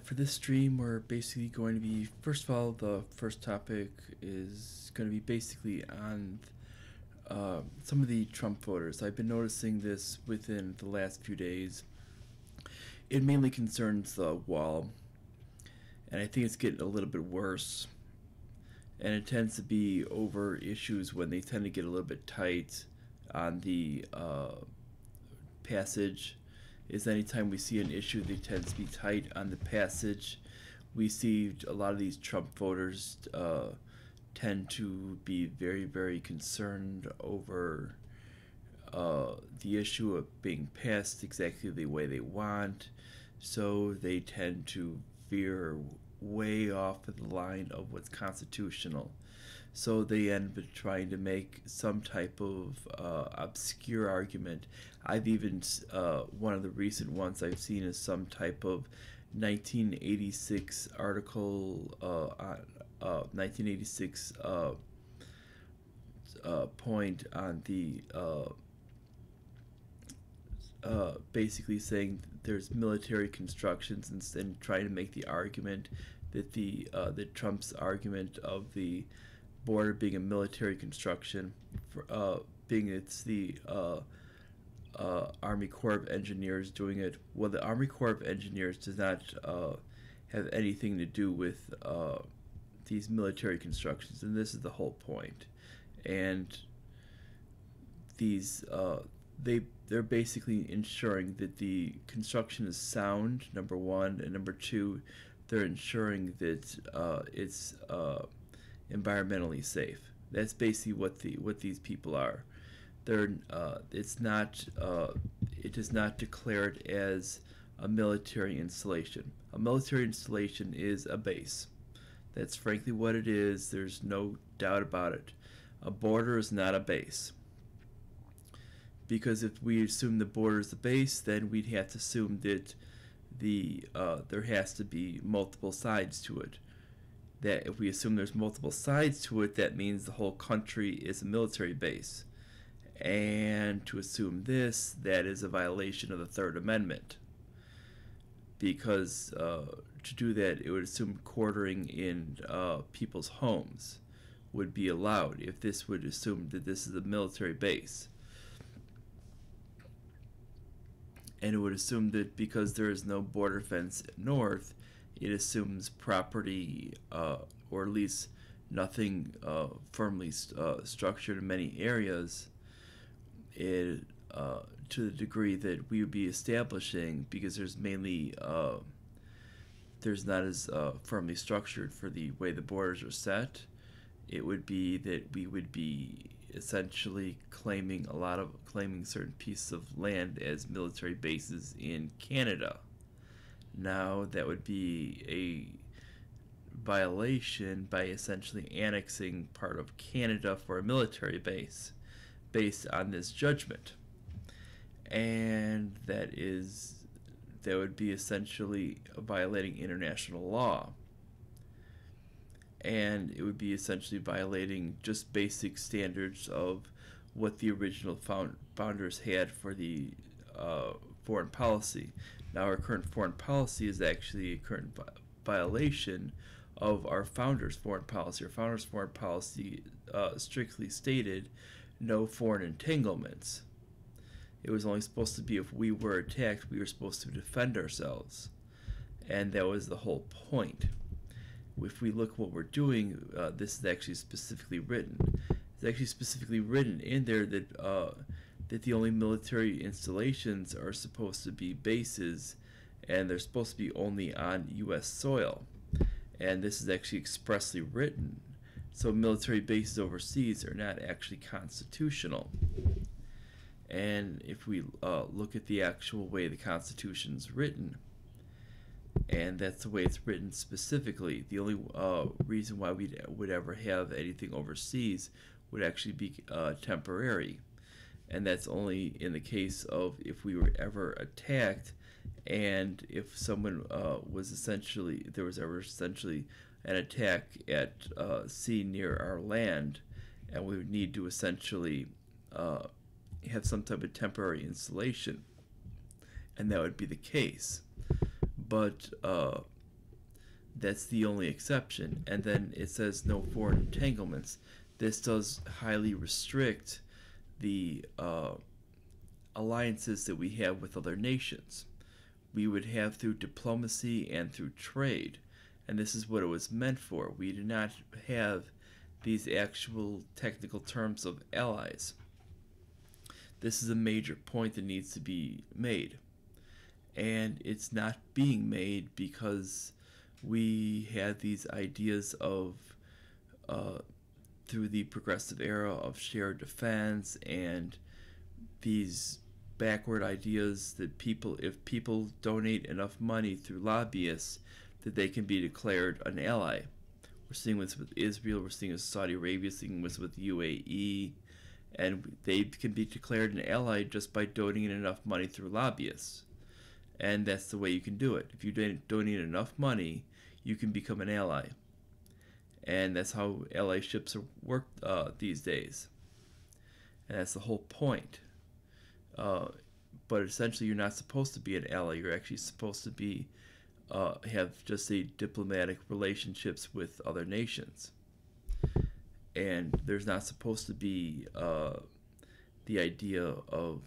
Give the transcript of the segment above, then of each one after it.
For this stream, we're basically going to be, first of all, the first topic is going to be basically on some of the Trump voters. I've been noticing this within the last few days. It mainly concerns the wall, and I think it's getting a little bit worse. And it tends to be over issues when they tend to get a little bit tight on the passage. Is anytime we see an issue that tends to be tight on the passage, we see a lot of these Trump voters tend to be very, very concerned over the issue of being passed exactly the way they want. So they tend to veer way off of the line of what's constitutional. So they end up trying to make some type of obscure argument. I've even, one of the recent ones I've seen is some type of 1986 article, 1986 point on the, basically saying there's military constructions and trying to make the argument that that Trump's argument of the border being a military construction, being it's the Army Corps of Engineers doing it. Well, the Army Corps of Engineers does not have anything to do with these military constructions, and this is the whole point. And these they're basically ensuring that the construction is sound, number one, and number two, they're ensuring that it's environmentally safe. That's basically what these people are. They're it's not it does not declare it as a military installation. A military installation is a base. That's frankly what it is. There's no doubt about it. A border is not a base. Because if we assume the border is the base, then we'd have to assume that there has to be multiple sides to it. That if we assume there's multiple sides to it, that means the whole country is a military base. And to assume this, that is a violation of the Third Amendment. Because to do that, it would assume quartering in people's homes would be allowed if this would assume that this is a military base. And it would assume that because there is no border fence north, it assumes property, or at least nothing firmly structured in many areas, to the degree that we would be establishing, because there's mainly, there's not as firmly structured for the way the borders are set. It would be that we would be essentially claiming certain pieces of land as military bases in Canada. Now that would be a violation by essentially annexing part of Canada for a military base based on this judgment. And that would be essentially violating international law. And it would be essentially violating just basic standards of what the original founders had for the foreign policy. Now our current foreign policy is actually a current violation of our founders' foreign policy. Our founders' foreign policy strictly stated no foreign entanglements. It was only supposed to be if we were attacked, we were supposed to defend ourselves. And that was the whole point. If we look what we're doing, this is actually specifically written. It's actually specifically written in there that that the only military installations are supposed to be bases, and they're supposed to be only on U.S. soil. And this is actually expressly written. So military bases overseas are not actually constitutional. And if we look at the actual way the Constitution's written, and that's the way it's written specifically, the only reason why we would ever have anything overseas would actually be temporary. And that's only in the case of if we were ever attacked, and if someone was essentially, there was ever essentially an attack at sea near our land, and we would need to essentially have some type of temporary installation, and that would be the case. But That's the only exception. And then it says no foreign entanglements. This does highly restrict the alliances that we have with other nations. We would have through diplomacy and through trade. And this is what it was meant for. We do not have these actual technical terms of allies. This is a major point that needs to be made. And it's not being made because we had these ideas of, through the progressive era of shared defense and these backward ideas that if people donate enough money through lobbyists, that they can be declared an ally. We're seeing this with Israel, we're seeing this with Saudi Arabia, seeing this with UAE, and they can be declared an ally just by donating enough money through lobbyists. And that's the way you can do it. If you donate enough money, you can become an ally. And that's how allyships are worked these days. And that's the whole point. But essentially, you're not supposed to be an ally. You're actually supposed to be have just a diplomatic relationships with other nations. And there's not supposed to be the idea of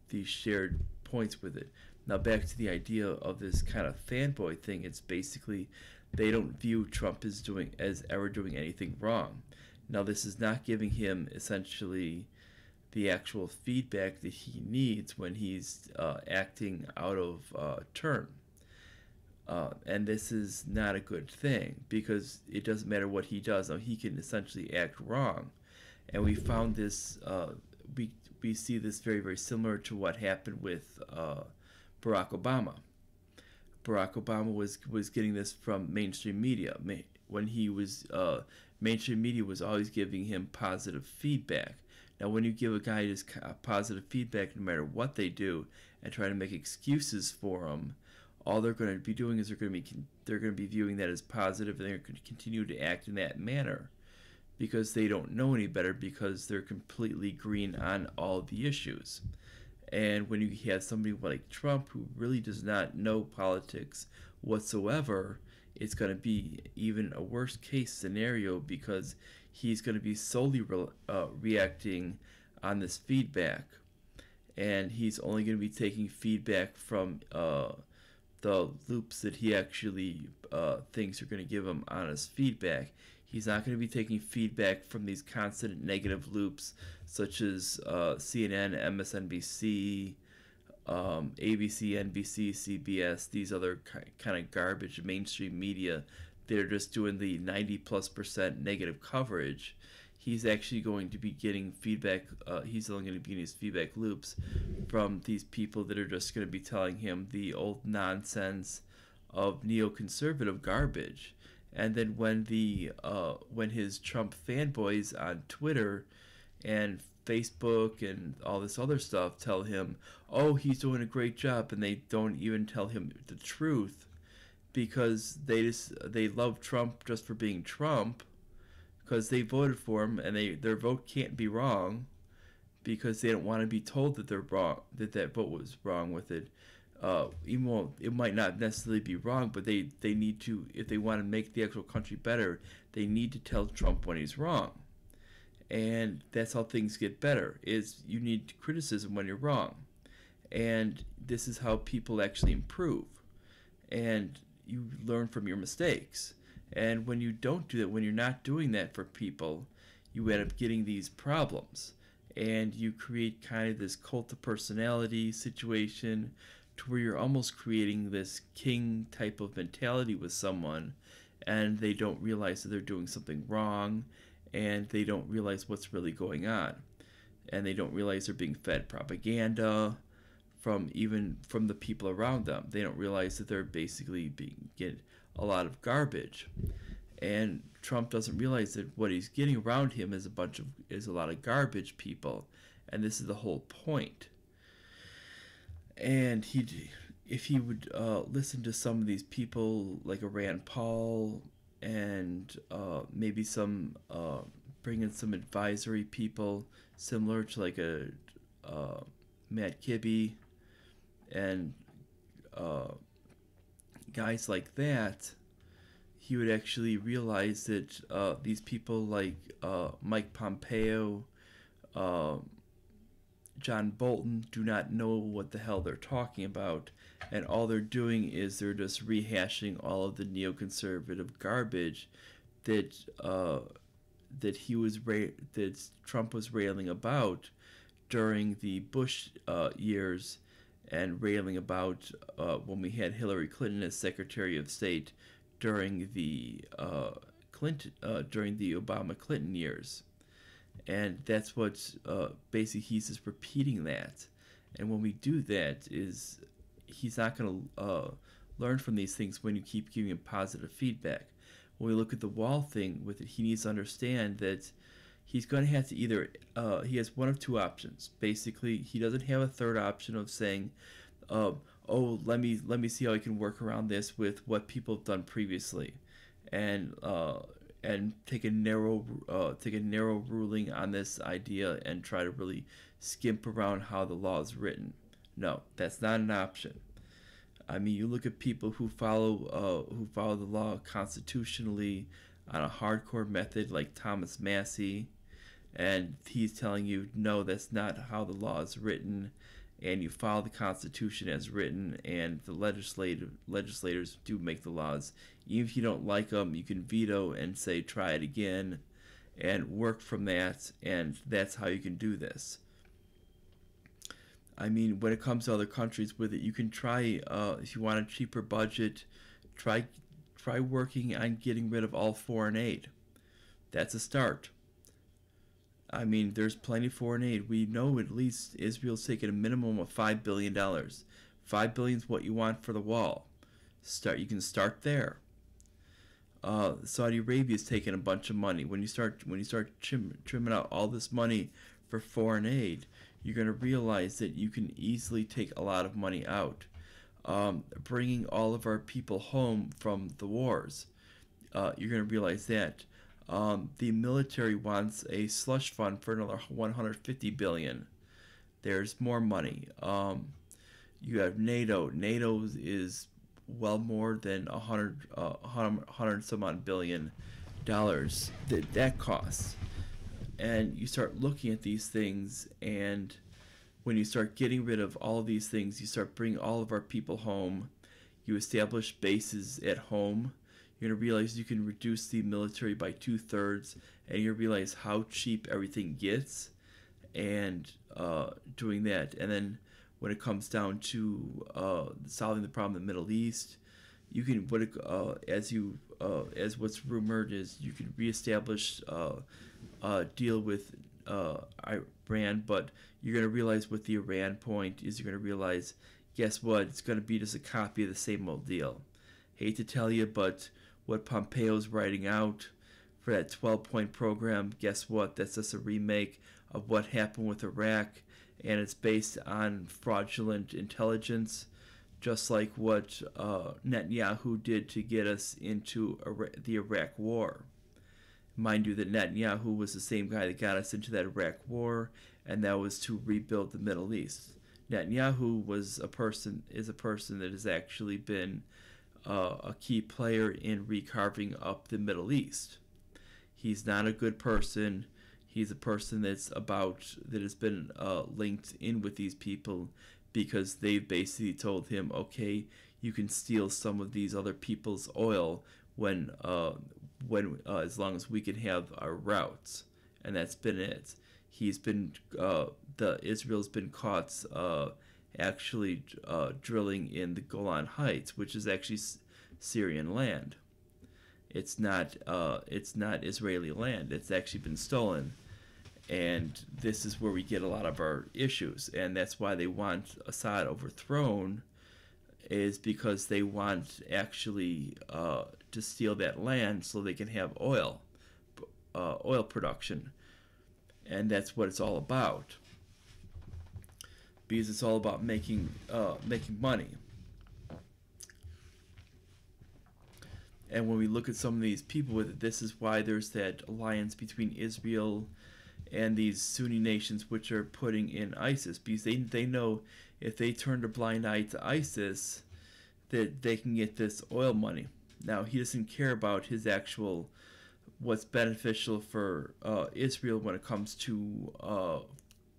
these shared points with it. Now back to the idea of this kind of fanboy thing. It's basically they don't view Trump as ever doing anything wrong. Now this is not giving him essentially the actual feedback that he needs when he's acting out of turn. And this is not a good thing because it doesn't matter what he does. Now he can essentially act wrong, and we found this. We see this very, very similar to what happened with Barack Obama. Barack Obama was getting this from mainstream media. When he was mainstream media was always giving him positive feedback. Now, when you give a guy this positive feedback, no matter what they do, and try to make excuses for them, all they're going to be doing is they're going to be viewing that as positive, and they're going to continue to act in that manner because they don't know any better because they're completely green on all the issues. And when you have somebody like Trump who really does not know politics whatsoever, it's going to be even a worst case scenario because he's going to be solely reacting on this feedback, and he's only going to be taking feedback from the loops that he actually thinks are going to give him honest feedback. He's not going to be taking feedback from these constant negative loops such as CNN, MSNBC, ABC, NBC, CBS, these other kind of garbage mainstream media. They're just doing the 90+% negative coverage. He's actually going to be getting feedback. He's only going to be getting his feedback loops from these people that are just going to be telling him the old nonsense of neoconservative garbage. And then when his Trump fanboys on Twitter and Facebook and all this other stuff tell him, oh, he's doing a great job, and they don't even tell him the truth because they love Trump just for being Trump, because they voted for him, and their vote can't be wrong because they don't want to be told that they're wrong, that vote was wrong with it. Even though it might not necessarily be wrong, but they need to, if they want to make the actual country better, they need to tell Trump when he's wrong. And that's how things get better, is you need criticism when you're wrong. And this is how people actually improve. And you learn from your mistakes. And when you don't do that, when you're not doing that for people, you end up getting these problems. And you create kind of this cult of personality situation to where you're almost creating this king type of mentality with someone, and they don't realize that they're doing something wrong, and they don't realize what's really going on. And they don't realize they're being fed propaganda from the people around them. They don't realize that they're basically getting a lot of garbage. And Trump doesn't realize that what he's getting around him is a lot of garbage people, and this is the whole point. And if he would listen to some of these people like a Rand Paul and maybe some bring in some advisory people similar to like a Matt Kibbe and guys like that, he would actually realize that these people like Mike Pompeo, uh, John Bolton do not know what the hell they're talking about, and all they're doing is they're just rehashing all of the neoconservative garbage that that Trump was railing about during the Bush years, and railing about when we had Hillary Clinton as Secretary of State during the during the Obama Clinton years. And that's what basically he's just repeating that. And when we do that, is he's not going to learn from these things when you keep giving him positive feedback. When we look at the wall thing with it, he needs to understand that he's going to have to either he has one of two options. Basically, he doesn't have a third option of saying, oh, let me see how I can work around this with what people have done previously, and take a narrow ruling on this idea and try to really skimp around how the law is written. No, that's not an option. I mean, you look at people who follow the law constitutionally on a hardcore method, like Thomas Massey, and he's telling you, no, that's not how the law is written, and you follow the Constitution as written, and the legislators do make the laws. Even if you don't like them, you can veto and say, try it again, and work from that, and that's how you can do this. I mean, when it comes to other countries with it, you can try, if you want a cheaper budget, try working on getting rid of all foreign aid. That's a start. I mean, there's plenty of foreign aid. We know at least Israel's taking a minimum of $5 billion. $5 billion is what you want for the wall. You can start there. Saudi Arabia's taking a bunch of money. When you start trimming out all this money for foreign aid, you're going to realize that you can easily take a lot of money out. Bringing all of our people home from the wars, you're going to realize that. The military wants a slush fund for another $150 billion. There's more money. You have NATO. NATO is well more than 100 some odd billion dollars that costs. And you start looking at these things, and when you start getting rid of all of these things, you start bringing all of our people home. You establish bases at home. You're going to realize you can reduce the military by 2/3, and you're going to realize how cheap everything gets, and doing that. And then when it comes down to solving the problem in the Middle East, you can, as what's rumored is, you can reestablish deal with Iran, but you're going to realize with the Iran point is you're going to realize, guess what, it's going to be just a copy of the same old deal. Hate to tell you, but what Pompeo's writing out for that 12-point program, guess what? That's just a remake of what happened with Iraq, and it's based on fraudulent intelligence, just like what Netanyahu did to get us into the Iraq War. Mind you, that Netanyahu was the same guy that got us into that Iraq War, and that was to rebuild the Middle East. Netanyahu is a person that has actually been a key player in recarving up the Middle East. He's not a good person. He's a person that has been linked in with these people because they've basically told him, okay, you can steal some of these other people's oil when as long as we can have our routes, and that's been it. He's been Israel's been caught actually drilling in the Golan Heights, which is actually Syrian land. It's not Israeli land. It's actually been stolen, and this is where we get a lot of our issues, and that's why they want Assad overthrown, is because they want actually to steal that land so they can have oil production, and that's what it's all about. Because it's all about making money. And when we look at some of these people with it, this is why there's that alliance between Israel and these Sunni nations which are putting in ISIS, because they know if they turn a blind eye to ISIS, that they can get this oil money. Now, he doesn't care about his actual what's beneficial for Israel when it comes to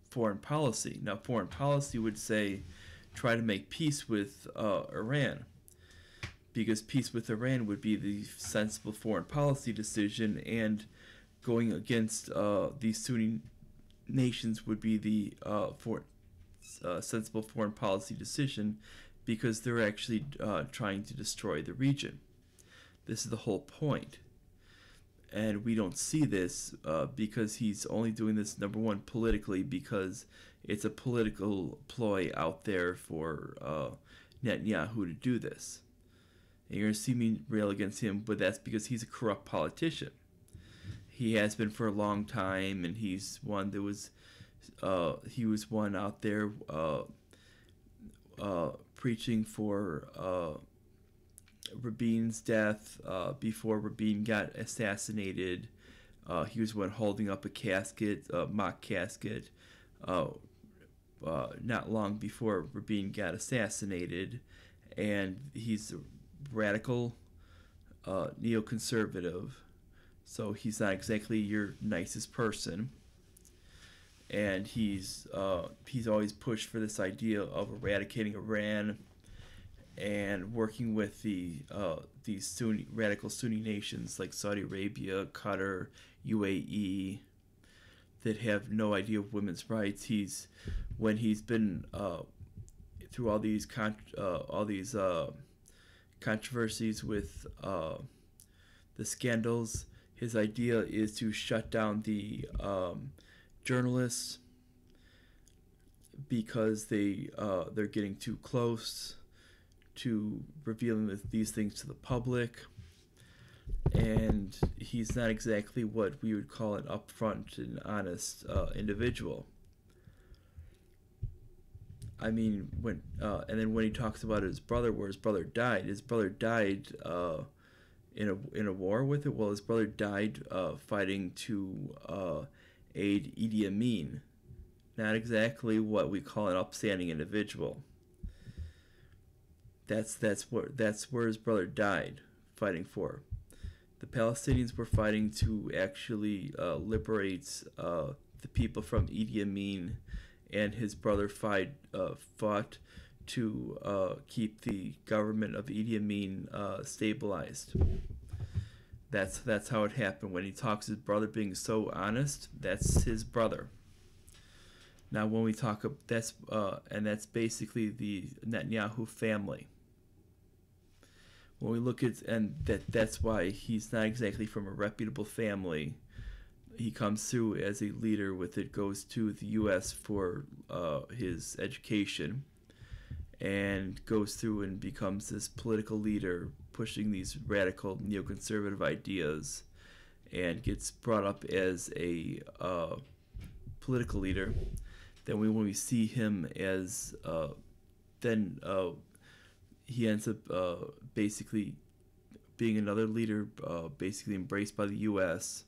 foreign policy. Now, foreign policy would say try to make peace with Iran, because peace with Iran would be the sensible foreign policy decision, and going against these Sunni nations would be the sensible foreign policy decision, because they're actually trying to destroy the region. This is the whole point. And we don't see this because he's only doing this, number one, politically, because it's a political ploy out there for Netanyahu to do this. And you're going to see me rail against him, but that's because he's a corrupt politician. He has been for a long time, and he's one that was he was one out there preaching for Rabin's death before Rabin got assassinated. He was one holding up a casket, a mock casket, not long before Rabin got assassinated. And he's a radical neoconservative, so he's not exactly your nicest person. And he's always pushed for this idea of eradicating Iran and working with these radical Sunni nations like Saudi Arabia, Qatar, UAE, that have no idea of women's rights. When he's been through all these controversies with the scandals, his idea is to shut down the journalists because they're getting too close to revealing these things to the public. And he's not exactly what we would call an upfront and honest individual. I mean, and then when he talks about his brother, where his brother died in a war with it. Well, his brother died fighting to aid Idi Amin. Not exactly what we call an upstanding individual. That's where his brother died, fighting for. The Palestinians were fighting to actually liberate the people from Idi Amin, and his brother fought to keep the government of Idi Amin stabilized. That's how it happened. When he talks his brother being so honest, that's his brother. Now, when we talk, that's basically the Netanyahu family. When we look at, and that's why he's not exactly from a reputable family. He comes through as a leader goes to the U.S. for his education, and goes through and becomes this political leader pushing these radical neoconservative ideas, and gets brought up as a political leader. Then when we see him as he ends up basically being another leader, basically embraced by the U.S.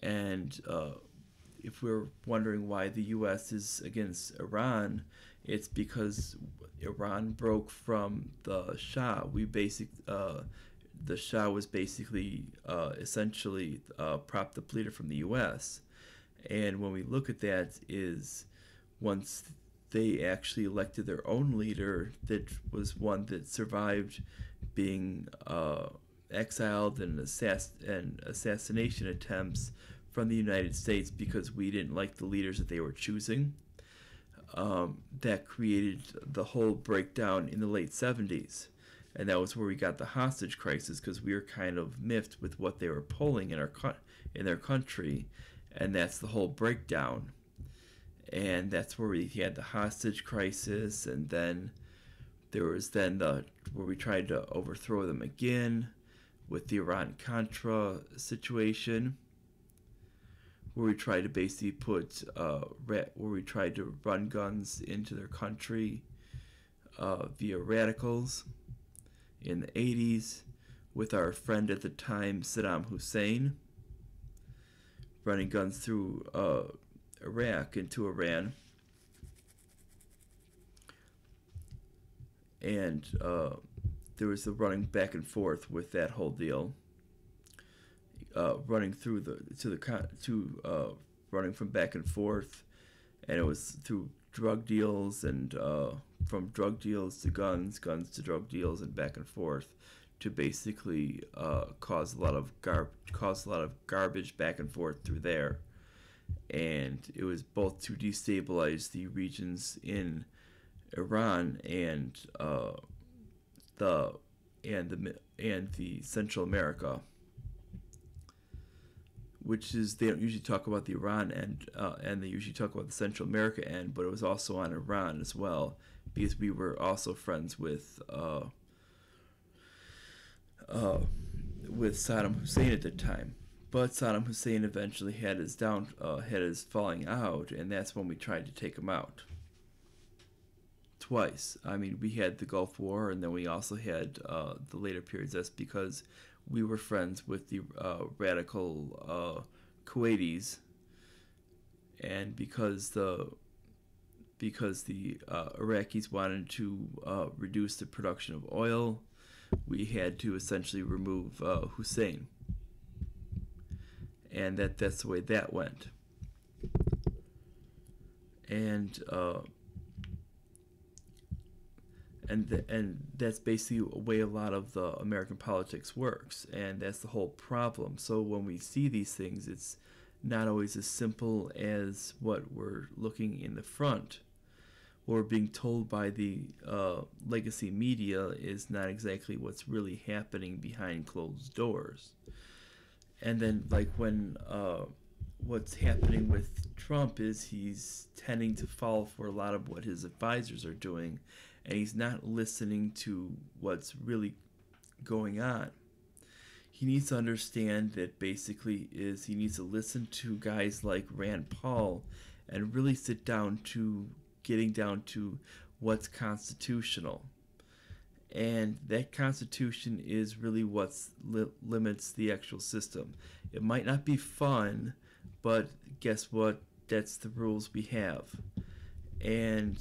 And if we're wondering why the U.S. is against Iran, it's because Iran broke from the Shah. The Shah was basically essentially propped up leader from the U.S. And when we look at that, is once they actually elected their own leader, that was one that survived being exiled and assassination attempts from the United States because we didn't like the leaders that they were choosing. That created the whole breakdown in the late 70s. And that was where we got the hostage crisis, because we were kind of miffed with what they were pulling in their country. And that's the whole breakdown. And that's where we had the hostage crisis, and then there was where we tried to overthrow them again with the Iran-Contra situation, where we tried to basically where we tried to run guns into their country via radicals in the 80s with our friend at the time, Saddam Hussein, running guns through Iraq into Iran. And the running back and forth with that whole deal, running through running from back and forth, and it was through drug deals and from drug deals to guns, guns to drug deals, and back and forth to basically cause a lot of garbage back and forth through there. And it was both to destabilize the regions in Iran and the Central America, which is, they don't usually talk about the Iran end, and they usually talk about the Central America end, but it was also on Iran as well, because we were also friends with Saddam Hussein at the time. But Saddam Hussein eventually had his falling out, and that's when we tried to take him out. Twice. I mean, we had the Gulf War, and then we also had the later periods. That's because we were friends with the radical Kuwaitis, and because the Iraqis wanted to reduce the production of oil, we had to essentially remove Hussein, and that's the way that went. And that's basically the way a lot of the American politics works, and that's the whole problem. So when we see these things, it's not always as simple as what we're looking in the front. What we're being told by the legacy media is not exactly what's really happening behind closed doors. And then, like, when what's happening with Trump is he's tending to fall for a lot of what his advisors are doing, and he's not listening to what's really going on. He needs to understand that basically is he needs to listen to guys like Rand Paul and really sit down to getting down to what's constitutional. And that constitution is really what limits the actual system. It might not be fun, but guess what? That's the rules we have. And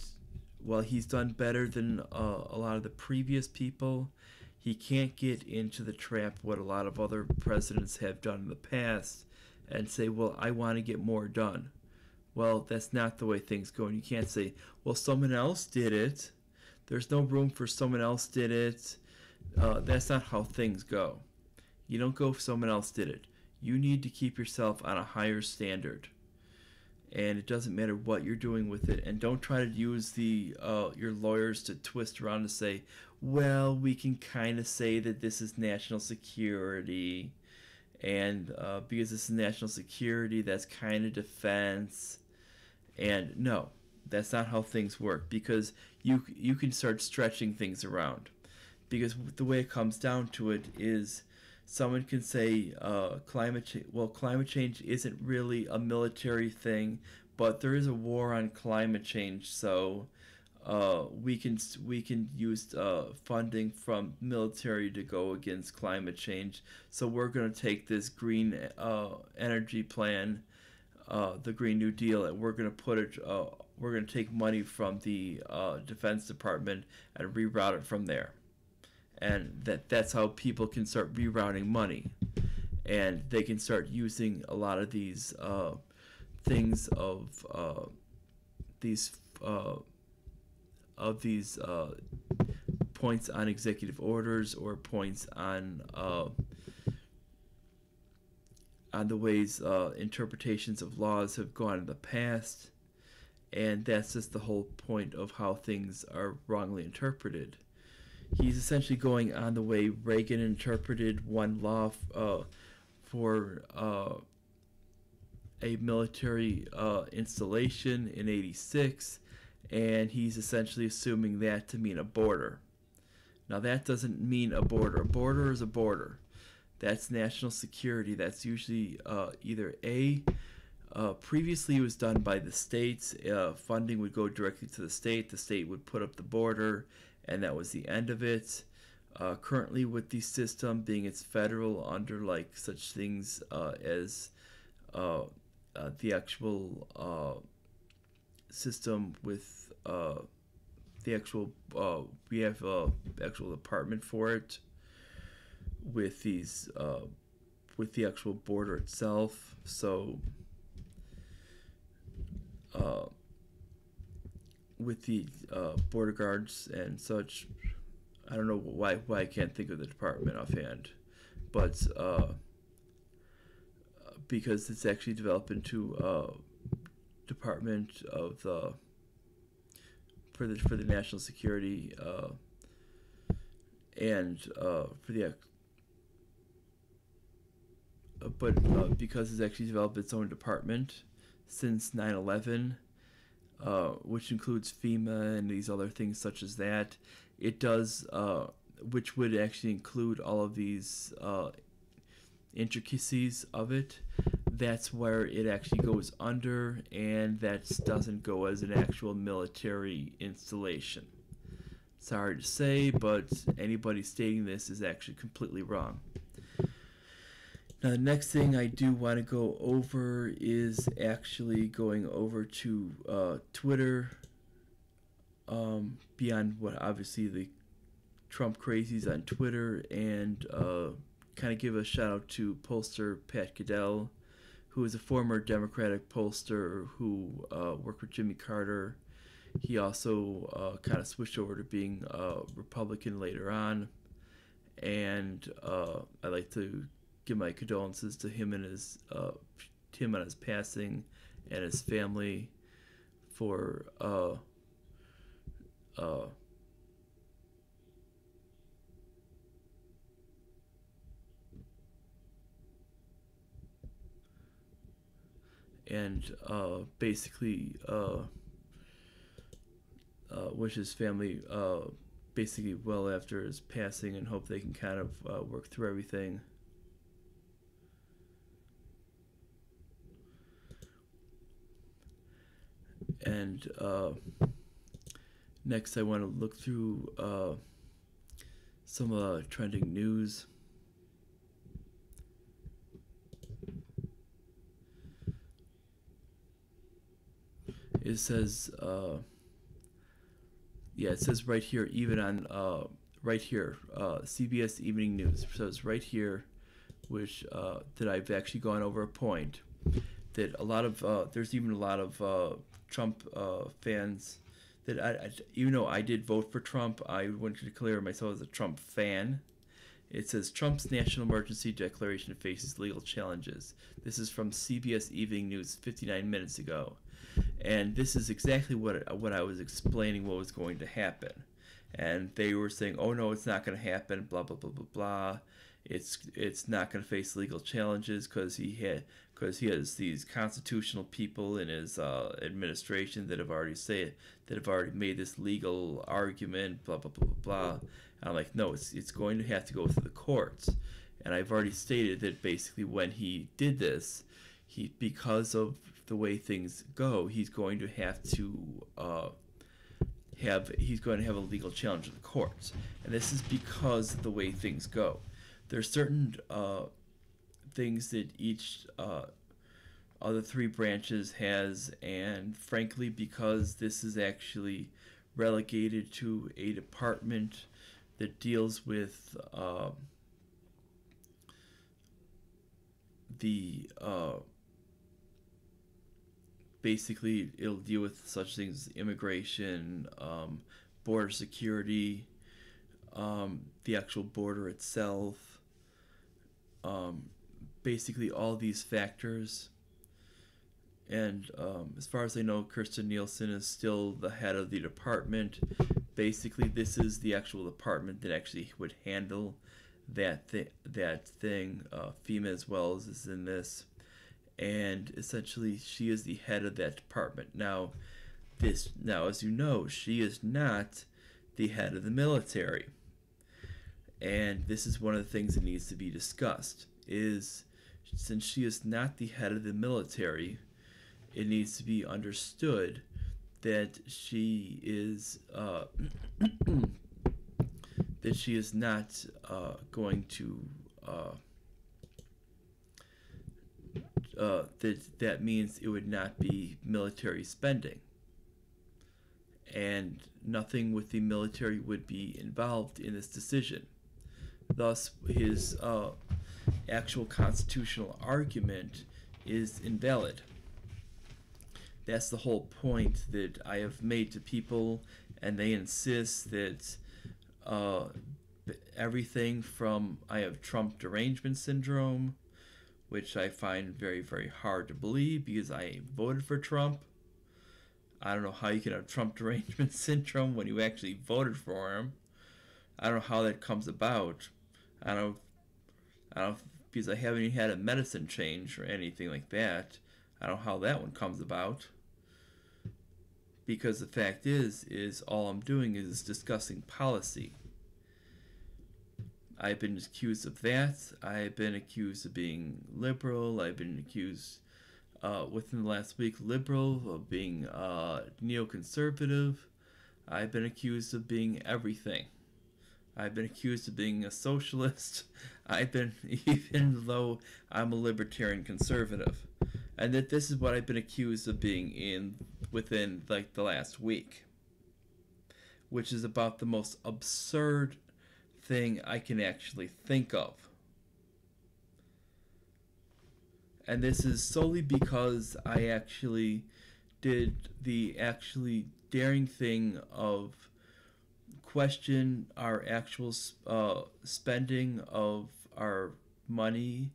while he's done better than a lot of the previous people, he can't get into the trap what a lot of other presidents have done in the past and say, well, I want to get more done. Well, that's not the way things go. And you can't say, well, someone else did it. There's no room for someone else did it. That's not how things go. You don't go if someone else did it. You need to keep yourself on a higher standard. And it doesn't matter what you're doing with it. And don't try to use your lawyers to twist around to say, well, we can kind of say that this is national security. And because this is national security, that's kind of defense. And no, that's not how things work, because you can start stretching things around. Because the way it comes down to it is someone can say climate change. Well, climate change isn't really a military thing, but there is a war on climate change, so we can use funding from military to go against climate change. So we're going to take this green energy plan, the Green New Deal, and we're going to put it. We're going to take money from the Defense Department and reroute it from there. And that's how people can start rerouting money, and they can start using a lot of these things of these points on executive orders or points on the ways interpretations of laws have gone in the past, and that's just the whole point of how things are wrongly interpreted. He's essentially going on the way Reagan interpreted one law for a military installation in '86, and he's essentially assuming that to mean a border. Now that doesn't mean a border. A border is a border. That's national security. That's usually either previously it was done by the states. Funding would go directly to the state. The state would put up the border, and that was the end of it. Currently, with the system being it's federal under like such things as the actual system with the actual we have actual department for it with these with the actual border itself. So with the border guards and such, I don't know why I can't think of the department offhand, but because it's actually developed into department of the for the national security and for the but because it's actually developed its own department since 9/11, which includes FEMA and these other things such as that. It does, which would actually include all of these intricacies of it. That's where it actually goes under, and that doesn't go as an actual military installation. Sorry to say, but anybody stating this is actually completely wrong. Now, the next thing I do want to go over is actually going over to Twitter. Beyond what obviously the Trump crazies on Twitter, and kind of give a shout out to pollster Pat Goodell, who is a former Democratic pollster who worked with Jimmy Carter. He also kind of switched over to being a Republican later on, and I'd like to give my condolences to him and him on his passing, and his family for and basically wish his family basically well after his passing, and hope they can kind of work through everything. And next, I want to look through some trending news. It says, it says right here, even on right here, CBS Evening News says right here, which that I've actually gone over a point that a lot of there's even a lot of Trump fans that even though I did vote for Trump, I wouldn't declare myself as a Trump fan. It says Trump's national emergency declaration faces legal challenges. This is from CBS Evening News 59 minutes ago. And this is exactly what I was explaining what was going to happen. And they were saying, oh no, it's not going to happen, blah, blah, blah, blah, blah. It's not going to face legal challenges because he has these constitutional people in his administration that have already made this legal argument, blah, blah, blah, blah, blah. And I'm like, no, it's going to have to go through the courts. And I've already stated that basically when he did this, because of the way things go, he's going to have a legal challenge in the courts. And this is because of the way things go. There's certain things that each of the three branches has, and frankly, because this is actually relegated to a department that deals with basically it'll deal with such things as immigration, border security, the actual border itself, basically all these factors. And as far as I know, Kirstjen Nielsen is still the head of the department. Basically, this is the actual department that actually would handle that thing. FEMA as well is in this. And essentially, she is the head of that department. Now, as you know, she is not the head of the military. And this is one of the things that needs to be discussed, is since she is not the head of the military, it needs to be understood that she is not going to that means it would not be military spending. And nothing with the military would be involved in this decision. Thus, his actual constitutional argument is invalid. That's the whole point that I have made to people, and they insist that everything from I have Trump derangement syndrome, which I find very, very hard to believe because I voted for Trump. I don't know how you can have Trump derangement syndrome when you actually voted for him. I don't know how that comes about. I don't because I haven't even had a medicine change or anything like that. I don't know how that one comes about. Because the fact is all I'm doing is discussing policy. I've been accused of that. I've been accused of being liberal. I've been accused within the last week liberal, of being neoconservative. I've been accused of being everything. I've been accused of being a socialist. I've been, even though I'm a libertarian conservative. And that this is what I've been accused of being within like the last week. Which is about the most absurd thing I can actually think of. And this is solely because I actually did the actually daring thing of question our actual spending of our money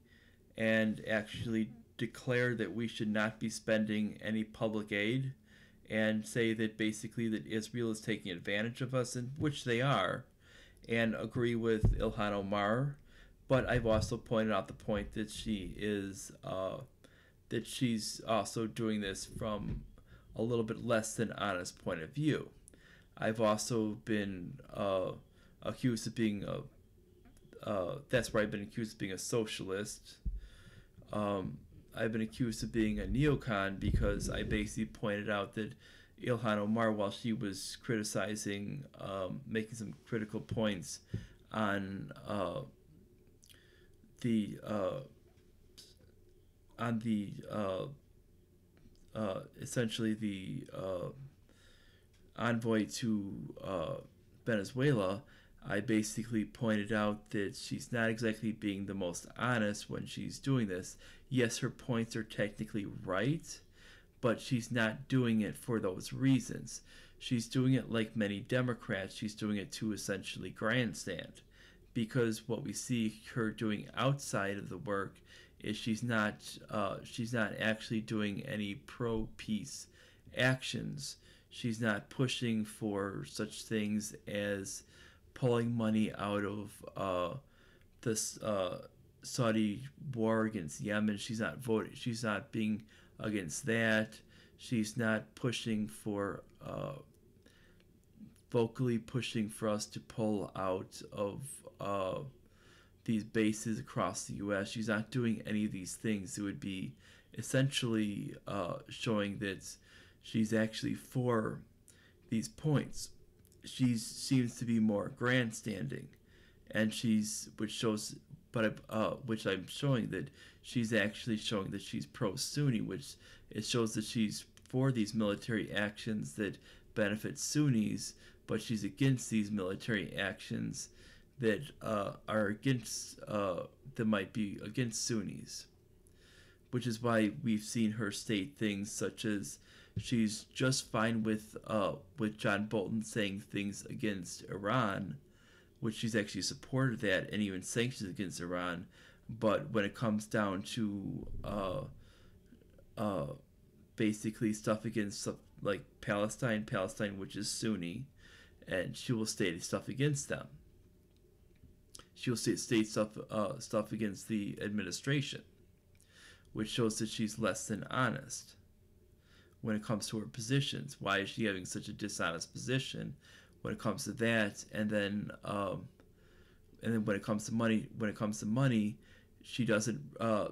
and actually declare that we should not be spending any public aid and say that basically that Israel is taking advantage of us, and which they are, and agree with Ilhan Omar. But I've also pointed out the point that she's also doing this from a little bit less than honest point of view. I've also been accused of being that's where I've been accused of being a socialist. I've been accused of being a neocon because I basically pointed out that Ilhan Omar, while she was criticizing, making some critical points on essentially the envoy to Venezuela, I basically pointed out that she's not exactly being the most honest when she's doing this. Yes, her points are technically right, but she's not doing it for those reasons. She's doing it like many Democrats. She's doing it to essentially grandstand, because what we see her doing outside of the work is she's not actually doing any pro-peace actions. She's not pushing for such things as pulling money out of this Saudi war against Yemen. She's not voting. She's not being against that. She's not pushing for vocally pushing for us to pull out of these bases across the U.S. She's not doing any of these things. It would be essentially showing that she's actually for these points. She seems to be more grandstanding, and which I'm showing that she's actually showing that she's pro-Sunni, which it shows that she's for these military actions that benefit Sunnis, but she's against these military actions that are against that might be against Sunnis, which is why we've seen her state things such as she's just fine with John Bolton saying things against Iran, which she's actually supported that, and even sanctions against Iran. But when it comes down to basically stuff against stuff like Palestine, which is Sunni, and she will state stuff against them. She will state stuff against the administration, which shows that she's less than honest when it comes to her positions. Why is she having such a dishonest position when it comes to that? And then when it comes to money, she doesn't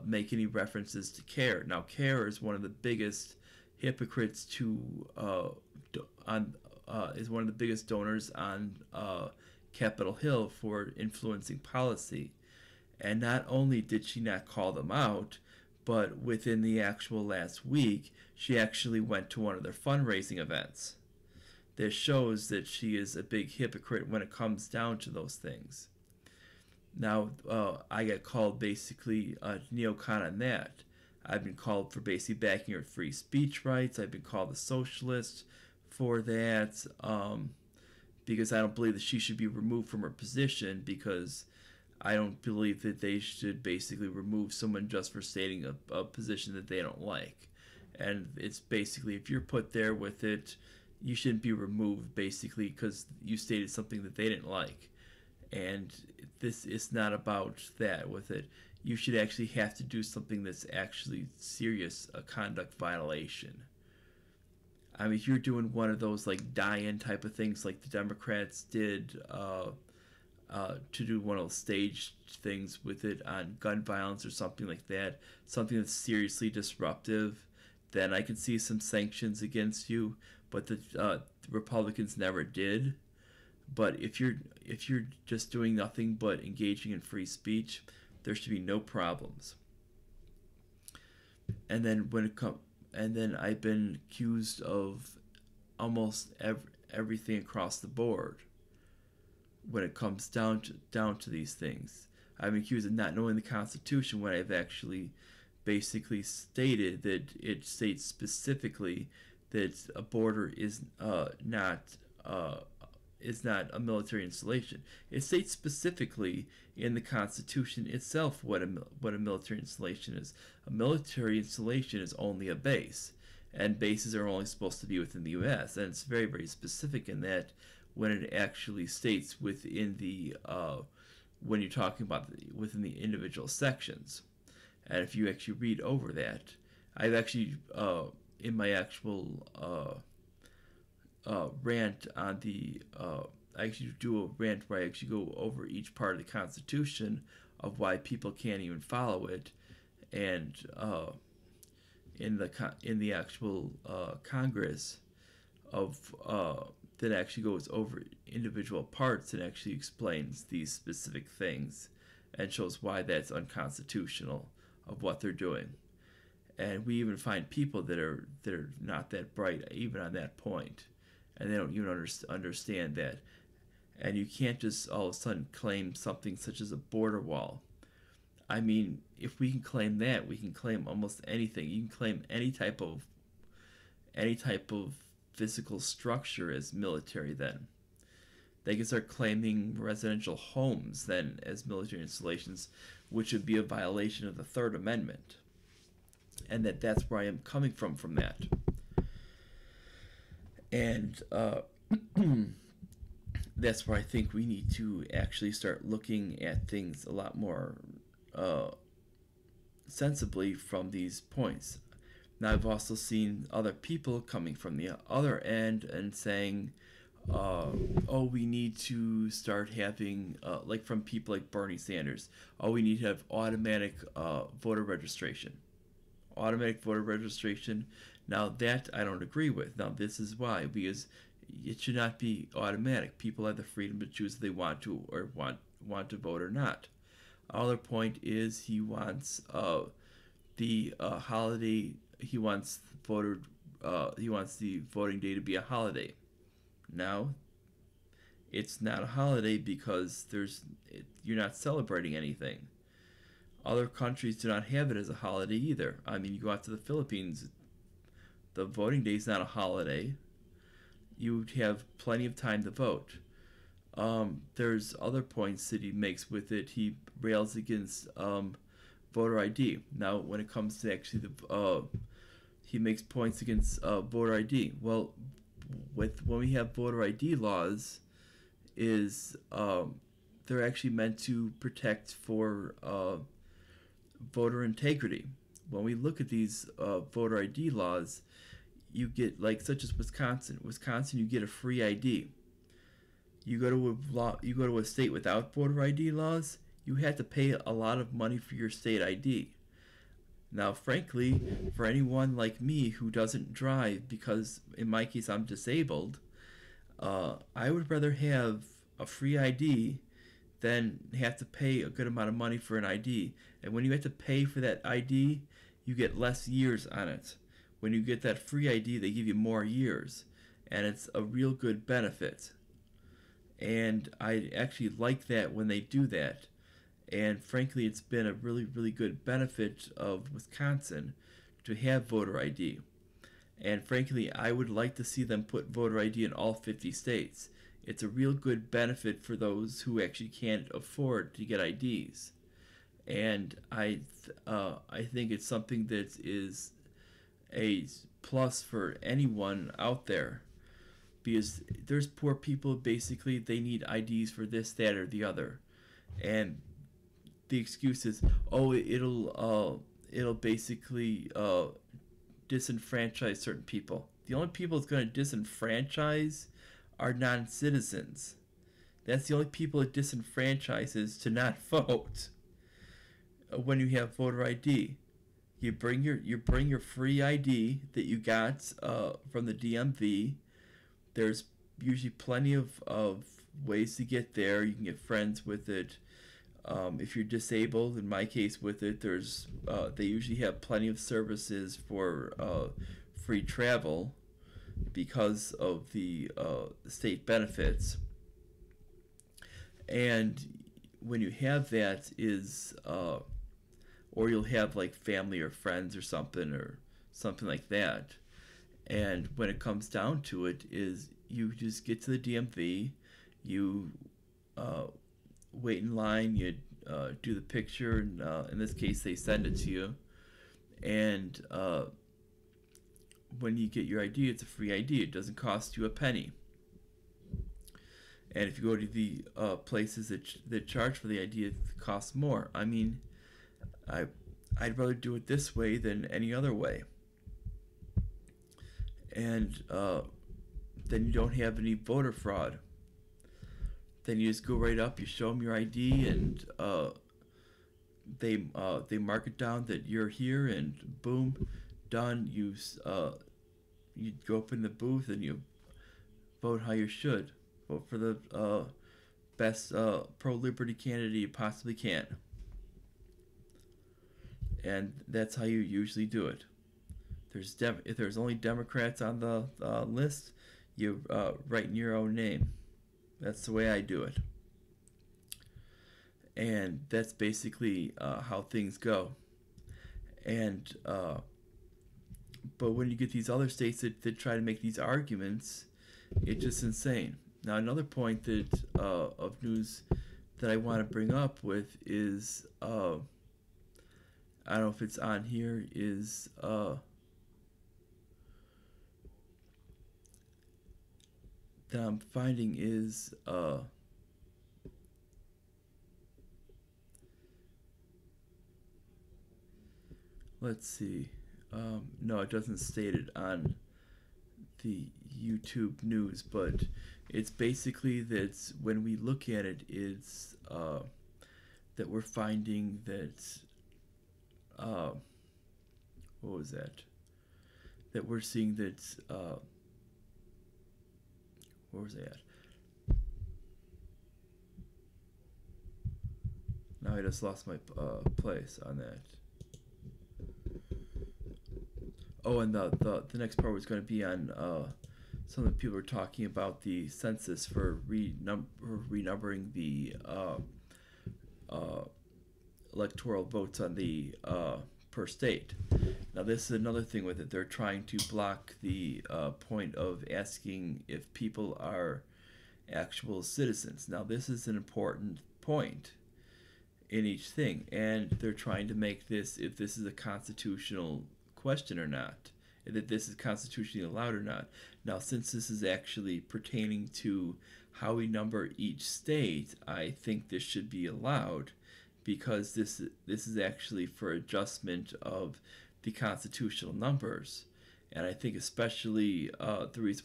make any references to CARE. Now, CARE is one of the biggest hypocrites is one of the biggest donors on Capitol Hill for influencing policy. And not only did she not call them out, but within the actual last week, she actually went to one of their fundraising events. that shows that she is a big hypocrite when it comes down to those things. Now, I got called basically a neocon on that. I've been called for basically backing her free speech rights. I've been called a socialist for that, because I don't believe that she should be removed from her position, because I don't believe that they should basically remove someone just for stating a position that they don't like. And it's basically, if you're put there with it, you shouldn't be removed basically because you stated something that they didn't like. And this is not about that with it. You should actually have to do something that's actually serious, a conduct violation. I mean, if you're doing one of those like die-in type of things like the Democrats did to do one of those staged things with it on gun violence or something like that, something that's seriously disruptive, then I can see some sanctions against you. But the Republicans never did. But if you're just doing nothing but engaging in free speech, there should be no problems. And then I've been accused of almost everything across the board when it comes down to these things. I've been accused of not knowing the Constitution when I've actually basically stated that it states specifically that a border is not a military installation. It states specifically in the Constitution itself what a military installation is. A military installation is only a base, and bases are only supposed to be within the U.S. And it's very, very specific in that when it actually states within the when you're talking about within the individual sections. And if you actually read over that, I've actually in my actual rant on the I actually do a rant where I actually go over each part of the Constitution of why people can't even follow it, and in the actual Congress of that actually goes over individual parts and actually explains these specific things and shows why that's unconstitutional of what they're doing. And we even find people that are not that bright even on that point, and they don't even understand that. And you can't just all of a sudden claim something such as a border wall. I mean, if we can claim that, we can claim almost anything. You can claim any type of physical structure as military. Then they can start claiming residential homes then as military installations, which would be a violation of the Third Amendment. And that's where I am coming from that. And that's where I think we need to actually start looking at things a lot more sensibly from these points. Now, I've also seen other people coming from the other end and saying, oh, we need to start having, like from people like Bernie Sanders, oh, we need to have automatic voter registration. Automatic voter registration. Now, that I don't agree with. Now, this is why. Because it should not be automatic. People have the freedom to choose if they want to or want to vote or not. Other point is he wants the holiday. He wants the voting day to be a holiday. Now, it's not a holiday because you're not celebrating anything. Other countries do not have it as a holiday either. I mean, you go out to the Philippines, the voting day is not a holiday. You have plenty of time to vote. There's other points that he makes with it. He rails against voter ID. Now, when it comes to actually he makes points against voter ID. Well, when we have voter ID laws, they're actually meant to protect for voter integrity. When we look at these voter ID laws, you get, like, such as Wisconsin, you get a free ID. You go to a state without voter ID laws, you have to pay a lot of money for your state ID. Now, frankly, for anyone like me who doesn't drive, because in my case I'm disabled, I would rather have a free ID than have to pay a good amount of money for an ID. And when you have to pay for that ID, you get less years on it. When you get that free ID, they give you more years. and it's a real good benefit. And I actually like that when they do that. And frankly, it's been a really, really good benefit of Wisconsin to have voter ID. And frankly, I would like to see them put voter ID in all 50 states. It's a real good benefit for those who actually can't afford to get IDs. And I think it's something that is a plus for anyone out there, because there's poor people, basically they need IDs for this, that, or the other, and the excuse is, oh, it'll basically disenfranchise certain people. The only people it's going to disenfranchise are non-citizens. That's the only people it disenfranchises to not vote. When you have voter ID, you bring your free ID that you got from the DMV. There's usually plenty of ways to get there. You can get friends with it. If you're disabled, in my case with it, there's they usually have plenty of services for free travel because of the state benefits. And when you have that is, or you'll have like family or friends or something like that. And when it comes down to it, is you just get to the DMV, you wait in line, you do the picture, and in this case they send it to you, and when you get your ID, it's a free ID. It doesn't cost you a penny. And if you go to the places that charge for the ID, it costs more. I mean, I'd rather do it this way than any other way. And then you don't have any voter fraud. Then you just go right up, you show them your ID, and they mark it down that you're here, and boom, done. You go up in the booth and you vote how you should. Vote for the best pro-liberty candidate you possibly can. And that's how you usually do it. If there's only Democrats on the list, you write in your own name. That's the way I do it. And that's basically how things go. And but when you get these other states that try to make these arguments, it's just insane. Now, another point that of news that I want to bring up with is, I don't know if it's on here, is that I'm finding is let's see. No, it doesn't state it on the YouTube news, but it's basically that when we look at it, it's that we're finding that what was that? That we're seeing that where was I at? Now I just lost my place on that. Oh, and the next part was going to be on some of the people were talking about the census for renumbering the electoral votes on the per state. Now, this is another thing with it. They're trying to block the point of asking if people are actual citizens. Now, this is an important point in each thing, and they're trying to make this, if this is a constitutional question or not, that this is constitutionally allowed or not. Now, since this is actually pertaining to how we number each state, I think this should be allowed, because this is actually for adjustment of the constitutional numbers. And I think especially the reason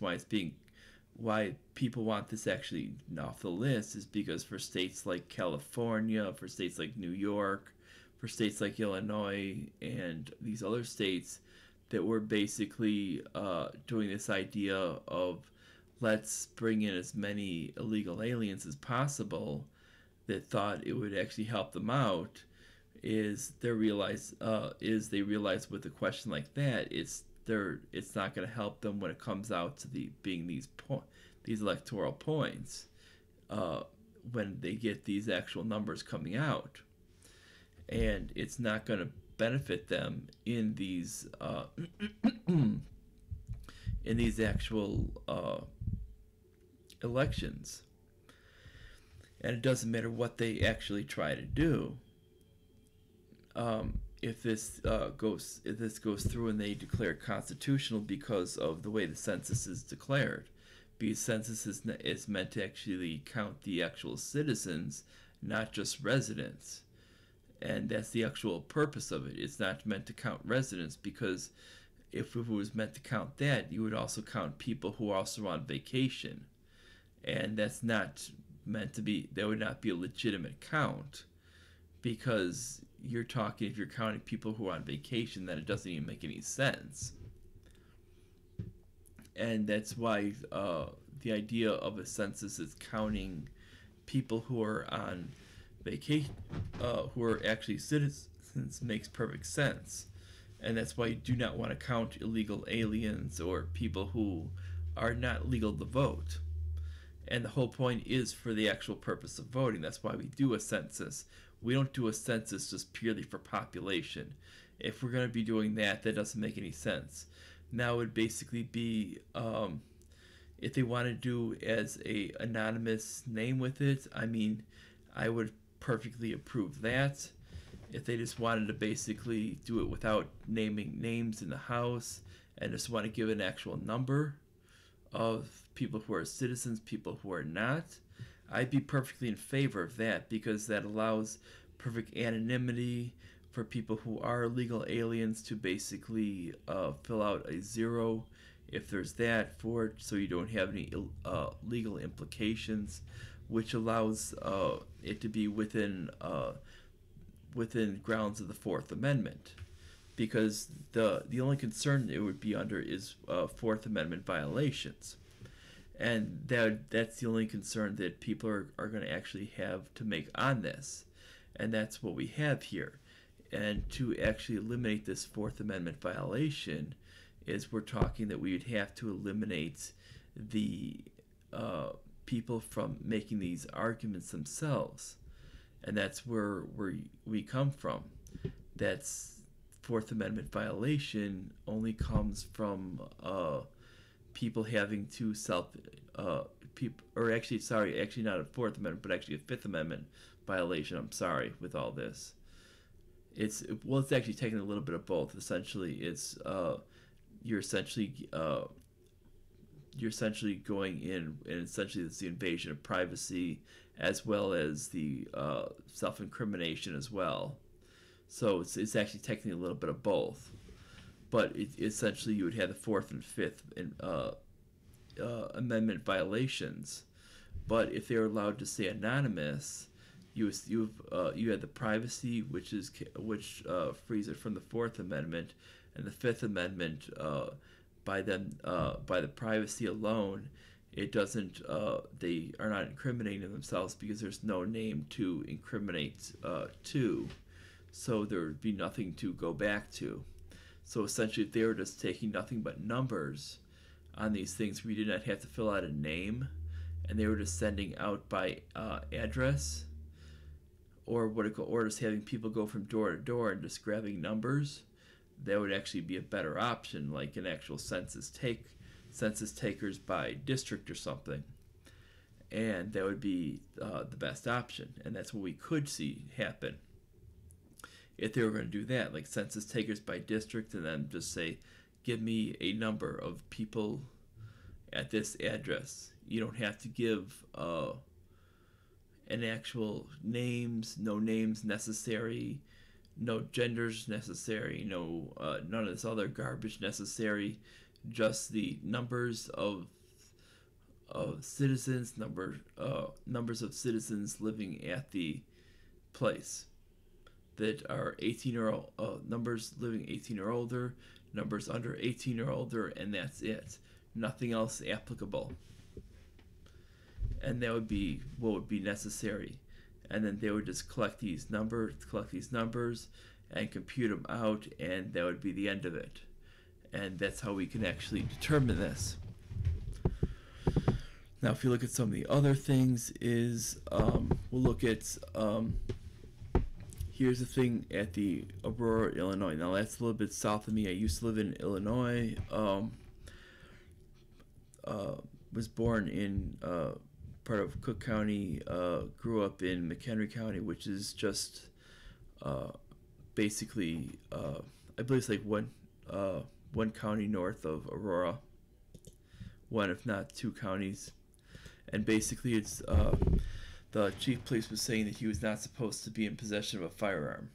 why people want this actually off the list is because for states like California, for states like New York, for states like Illinois, and these other states that were basically doing this idea of let's bring in as many illegal aliens as possible, that thought it would actually help them out, they realize with a question like that, it's not going to help them when it comes out to being these electoral points, uh, when they get these actual numbers coming out, and it's not going to benefit them in these in these actual elections. And it doesn't matter what they actually try to do. If this goes through and they declare it constitutional because of the way the census is declared, because census is meant to actually count the actual citizens, not just residents, and that's the actual purpose of it. It's not meant to count residents, because if it was meant to count that, you would also count people who are also on vacation, and that's not meant to be. That would not be a legitimate count, because you're talking, if you're counting people who are on vacation, then it doesn't even make any sense. And that's why the idea of a census is counting people who are on vacation, who are actually citizens, makes perfect sense. And that's why you do not want to count illegal aliens or people who are not legal to vote. And the whole point is for the actual purpose of voting. That's why we do a census. We don't do a census just purely for population. If we're going to be doing that, that doesn't make any sense. Now it would basically be, if they want to do as a anonymous name with it, I mean, I would perfectly approve that. If they just wanted to basically do it without naming names in the house and just want to give an actual number of people who are citizens, people who are not, I'd be perfectly in favor of that, because that allows perfect anonymity for people who are legal aliens to basically fill out a 0 if there's that for it, so you don't have any legal implications, which allows it to be within grounds of the Fourth Amendment, because the only concern it would be under is Fourth Amendment violations. And that's the only concern that people are going to actually have to make on this. And that's what we have here. And to actually eliminate this Fourth Amendment violation is we're talking that we would have to eliminate the people from making these arguments themselves. And that's where we come from. That's Fourth Amendment violation only comes from people having to actually not a Fourth Amendment, but actually a Fifth Amendment violation. I'm sorry with all this. It's actually taking a little bit of both. Essentially, it's you're essentially going in, and essentially it's the invasion of privacy as well as the self-incrimination as well. So it's actually taking a little bit of both. But essentially you would have the Fourth and Fifth Amendment violations. But if they're allowed to stay anonymous, you had the privacy, which frees it from the Fourth Amendment, and the Fifth Amendment, by the privacy alone, it doesn't. They are not incriminating themselves because there's no name to incriminate to, so there would be nothing to go back to. So essentially, if they were just taking nothing but numbers on these things, we did not have to fill out a name, and they were just sending out by address, or just having people go from door to door and just grabbing numbers, that would actually be a better option, like an actual census takers by district or something, and that would be the best option, and that's what we could see happen if they were going to do that, like census takers by district, and then just say, give me a number of people at this address. You don't have to give an actual names, no names necessary, no genders necessary, no none of this other garbage necessary, just the numbers of citizens, numbers of citizens living at the place that are 18 or numbers living 18 or older, numbers under 18 or older, and that's it. Nothing else applicable. And that would be what would be necessary. And then they would just collect these numbers, and compute them out, and that would be the end of it. and that's how we can actually determine this. Now, if you look at some of the other things, we'll look at here's the thing at the Aurora, Illinois. Now that's a little bit south of me. I used to live in Illinois. Was born in part of Cook County. Grew up in McHenry County, which is just basically I believe it's like one county north of Aurora. One, if not two counties. And basically it's the chief police was saying that he was not supposed to be in possession of a firearm.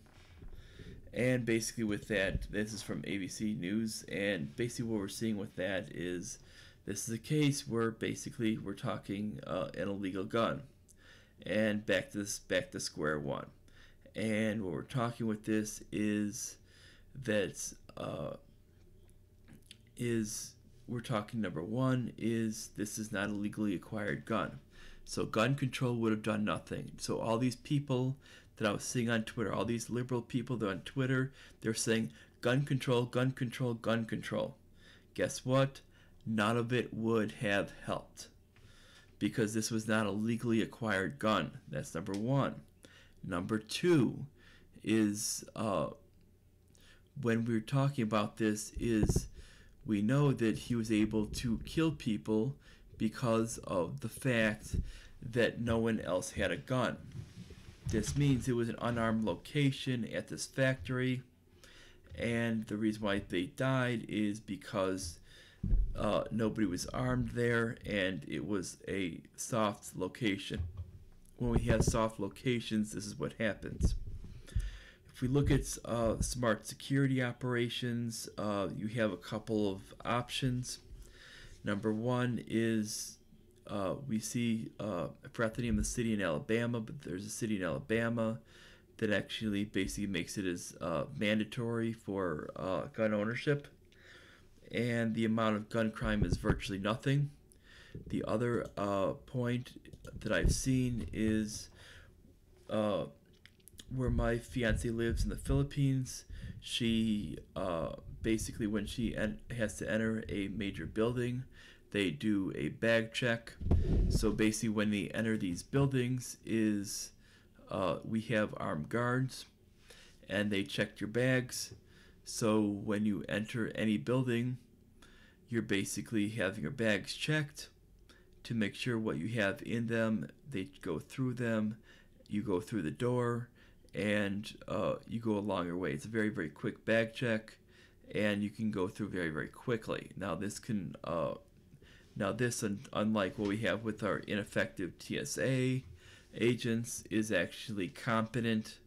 And basically with that, this is from ABC News, and basically what we're seeing with that is this is a case where basically we're talking an illegal gun. And back to square one. And what we're talking with this is that we're talking, number one, is this is not a legally acquired gun. So gun control would have done nothing. So all these people that I was seeing on Twitter, all these liberal people that are on Twitter, they're saying gun control, gun control, gun control. Guess what? None of it would have helped, because this was not a legally acquired gun. That's number one. Number two is when we're talking about this is we know that he was able to kill people because of the fact that no one else had a gun. This means it was an unarmed location at this factory, and the reason why they died is because nobody was armed there, and it was a soft location. When we have soft locations, this is what happens. If we look at smart security operations, you have a couple of options. Number one is we see, I forgot the name of the city in Alabama, but there's a city in Alabama that actually basically makes it as mandatory for gun ownership, and the amount of gun crime is virtually nothing. The other point that I've seen is where my fiance lives in the Philippines. She basically, when she has to enter a major building, they do a bag check. So basically when they enter these buildings is we have armed guards, and they check your bags. So when you enter any building, you're basically having your bags checked to make sure what you have in them. They go through them, you go through the door, and you go along your way. It's a very, very quick bag check, and you can go through very, very quickly. Now this can, unlike what we have with our ineffective TSA agents, is actually competent,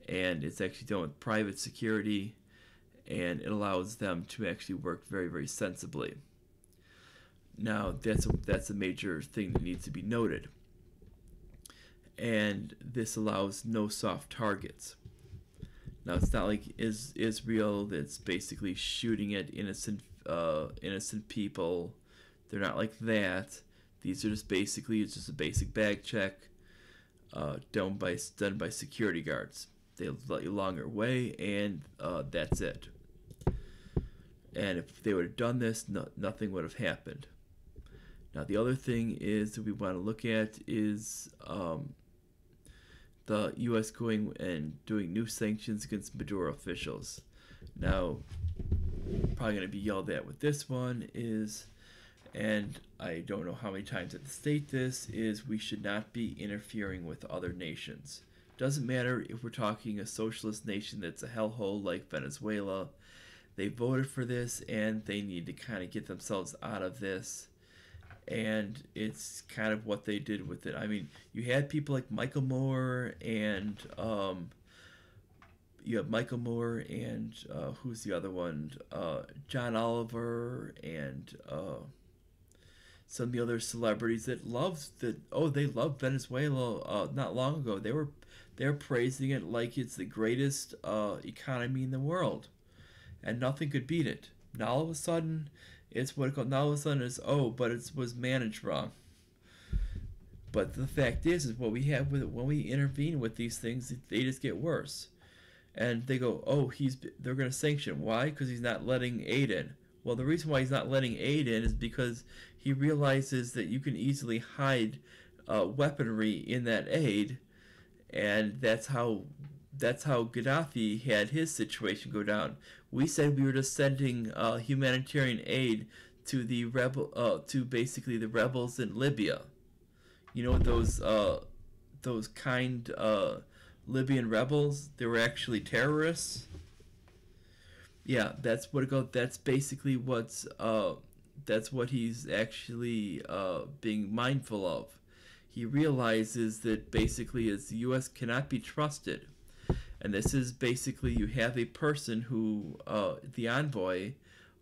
and it's actually done with private security, and it allows them to actually work very, very sensibly. Now that's a major thing that needs to be noted. And this allows no soft targets. Now it's not like Israel that's basically shooting at innocent people. They're not like that. These are just basically, it's just a basic bag check done by security guards. They let you along your way, and that's it. And if they would have done this, nothing would have happened. Now the other thing is that we want to look at is the U.S. going and doing new sanctions against Maduro officials. Now, probably going to be yelled at with this one is, and I don't know how many times I have to state this, is we should not be interfering with other nations. Doesn't matter if we're talking a socialist nation that's a hellhole like Venezuela. They voted for this, and they need to kind of get themselves out of this. And it's kind of what they did with it. I mean, you had people like Michael Moore, and who's the other one? John Oliver, and some of the other celebrities that they loved Venezuela not long ago. They're praising it like it's the greatest economy in the world, and nothing could beat it. Now all of a sudden, it's what it called. Now all of a sudden it's but it was managed wrong. But the fact is what we have with it, when we intervene with these things, they just get worse. And they go, they're going to sanction. Why? Because he's not letting aid in. Well, the reason why he's not letting aid in is because he realizes that you can easily hide weaponry in that aid, and that's how Gaddafi had his situation go down. We said we were just sending humanitarian aid to the to basically the rebels in Libya. You know those kind Libyan rebels. They were actually terrorists. Yeah, that's what it goes. That's what he's actually being mindful of. He realizes that basically as the U.S. cannot be trusted, and this is basically you have a person who the envoy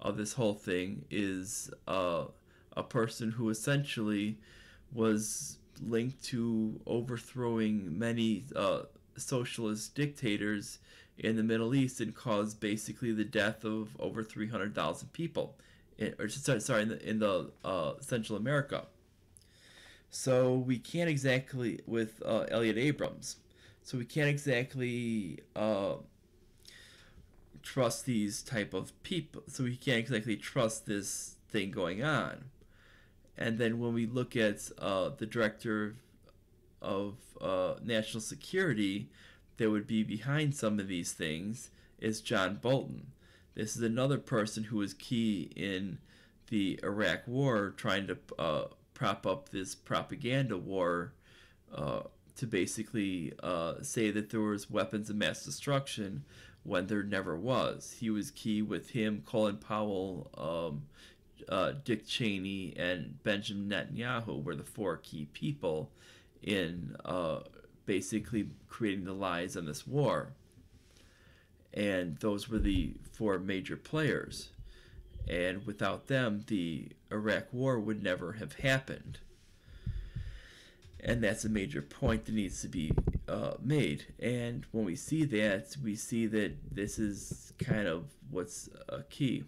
of this whole thing is a person who essentially was linked to overthrowing many socialist dictators in the Middle East and caused basically the death of over 300,000 people, in the Central America. So we can't exactly with Elliot Abrams. So we can't exactly trust these type of people. So we can't exactly trust this thing going on. And then when we look at the director of national security that would be behind some of these things is John Bolton. This is another person who was key in the Iraq War, trying to prop up this propaganda war to basically say that there was weapons of mass destruction when there never was. He was key with him, Colin Powell, Dick Cheney, and Benjamin Netanyahu were the four key people in basically creating the lies on this war. And those were the four major players. And without them, the Iraq War would never have happened. And that's a major point that needs to be made. And when we see that this is kind of what's key.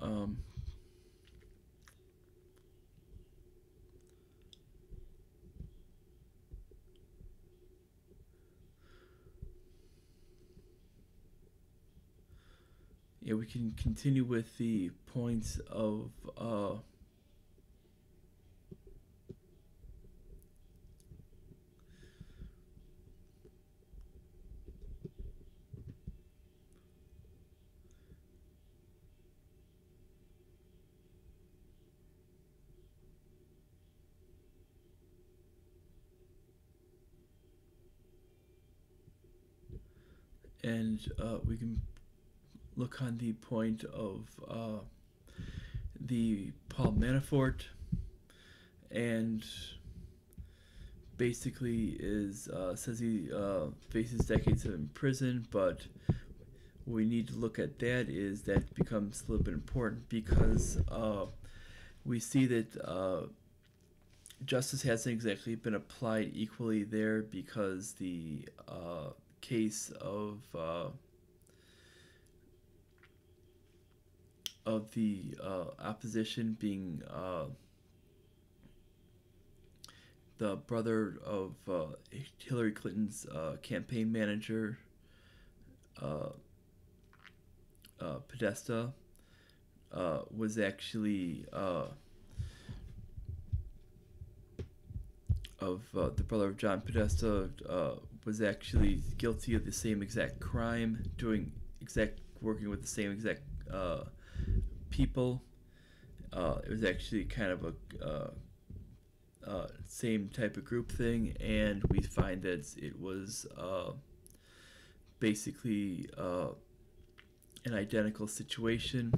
Um, yeah, we can continue with the points of and we can look on the point of the Paul Manafort, and basically is says he faces decades in prison, but what we need to look at that is that becomes a little bit important because we see that justice hasn't exactly been applied equally there because the case of the opposition being the brother of Hillary Clinton's campaign manager, Podesta, was actually the brother of John Podesta was actually guilty of the same exact crime, working with the same exact people. It was actually kind of a same type of group thing, and we find that it was basically an identical situation,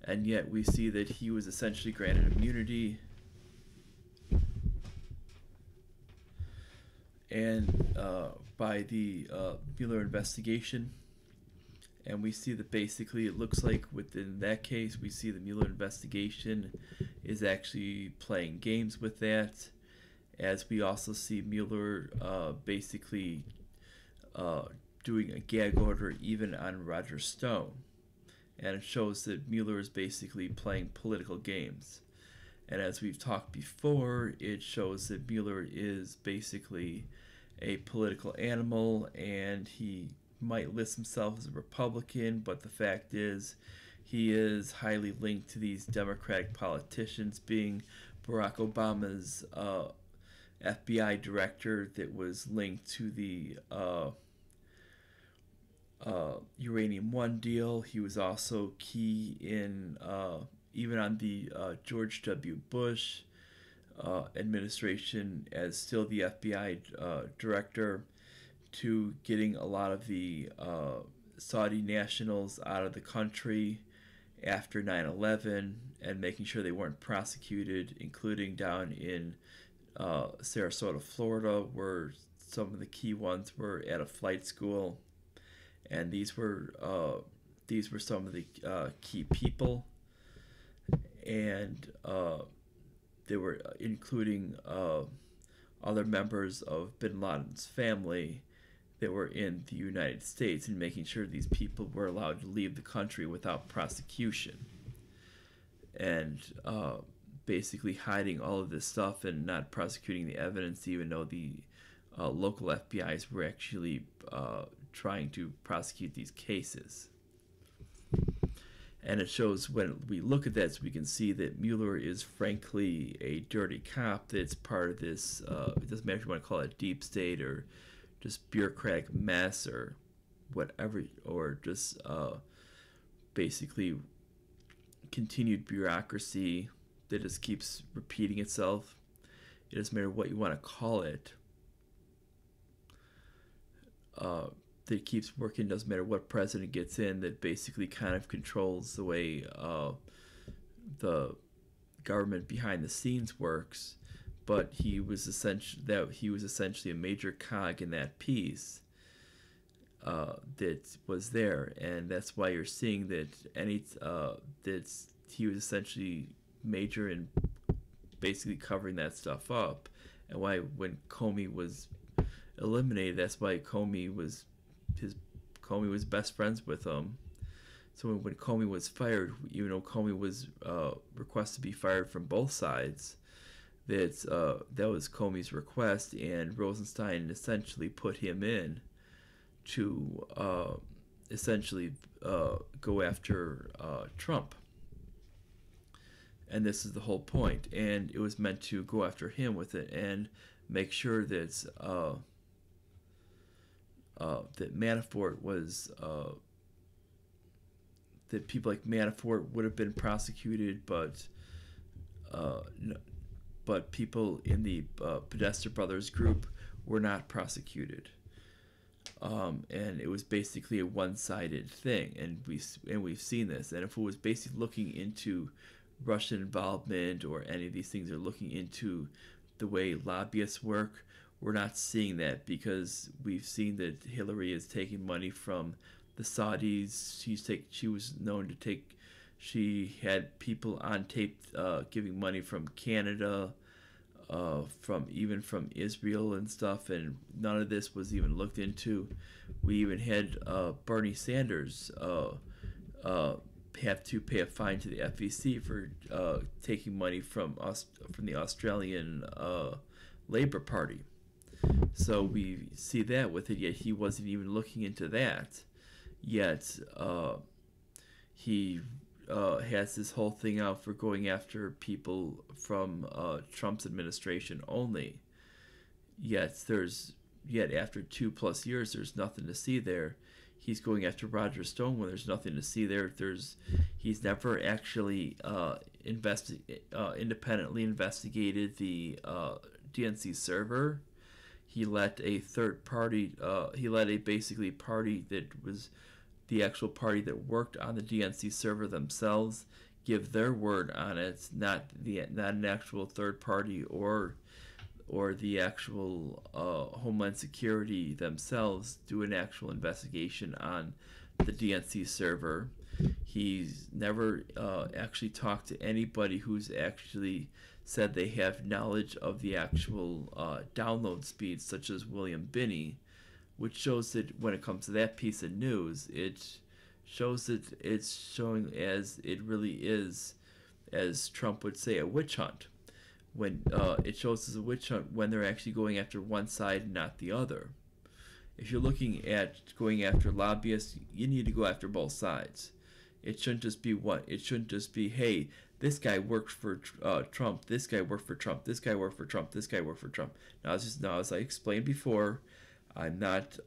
and yet we see that he was essentially granted immunity. And by the Mueller investigation, and we see that basically it looks like within that case we see the Mueller investigation is actually playing games with that, as we also see Mueller basically doing a gag order even on Roger Stone. and it shows that Mueller is basically playing political games. And as we've talked before, it shows that Mueller is basically a political animal, and he might list himself as a Republican, but the fact is he is highly linked to these Democratic politicians, being Barack Obama's FBI director that was linked to the Uranium One deal. He was also key in even on the George W. Bush administration as still the FBI director, to getting a lot of the Saudi nationals out of the country after 9/11 and making sure they weren't prosecuted, including down in Sarasota, Florida, where some of the key ones were at a flight school, and these were some of the key people, and they were including other members of Bin Laden's family that were in the United States, and making sure these people were allowed to leave the country without prosecution, and basically hiding all of this stuff and not prosecuting the evidence, even though the local FBIs were actually trying to prosecute these cases. And it shows, when we look at that, so we can see that Mueller is frankly a dirty cop that's part of this, it doesn't matter if you want to call it deep state or just bureaucratic mess or whatever, or just basically continued bureaucracy that just keeps repeating itself. It doesn't matter what you want to call it. That keeps working, doesn't matter what president gets in, that basically kind of controls the way the government behind the scenes works. But he was essentially a major cog in that piece that was there, and that's why you're seeing that he was essentially major in basically covering that stuff up, and why when Comey was eliminated, that's why Comey was best friends with him. So when Comey was fired, even though Comey was requested to be fired from both sides, that was Comey's request, and Rosenstein essentially put him in to essentially go after Trump. And this is the whole point. And it was meant to go after him with it and make sure that that Manafort was that people like Manafort would have been prosecuted, but people in the Podesta brothers group were not prosecuted, and it was basically a one-sided thing, and we've seen this. And if it was basically looking into Russian involvement or any of these things, or looking into the way lobbyists work, we're not seeing that, because we've seen that Hillary is taking money from the Saudis. She was known to take. She had people on tape giving money from Canada, from Israel and stuff, and none of this was even looked into. We even had Bernie Sanders have to pay a fine to the FEC for taking money from the Australian Labour Party. So we see that with it, yet he wasn't even looking into that. Yet he has this whole thing out for going after people from Trump's administration only. Yet after 2+ years, there's nothing to see there. He's going after Roger Stone when there's nothing to see there. He's never actually independently investigated the DNC server. He let a third party, basically party that was the actual party that worked on the DNC server themselves, give their word on it, not an actual third party or the actual Homeland Security themselves do an actual investigation on the DNC server. He's never actually talked to anybody who's actually said they have knowledge of the actual download speeds, such as William Binney, which shows that when it comes to that piece of news, it shows that it's showing as it really is, as Trump would say, a witch hunt. When it shows as a witch hunt when they're actually going after one side and not the other. If you're looking at going after lobbyists, you need to go after both sides. It shouldn't just be one. It shouldn't just be, hey, this guy worked for Trump. This guy worked for Trump. This guy worked for Trump. This guy worked for Trump. Now, as I explained before, I'm not.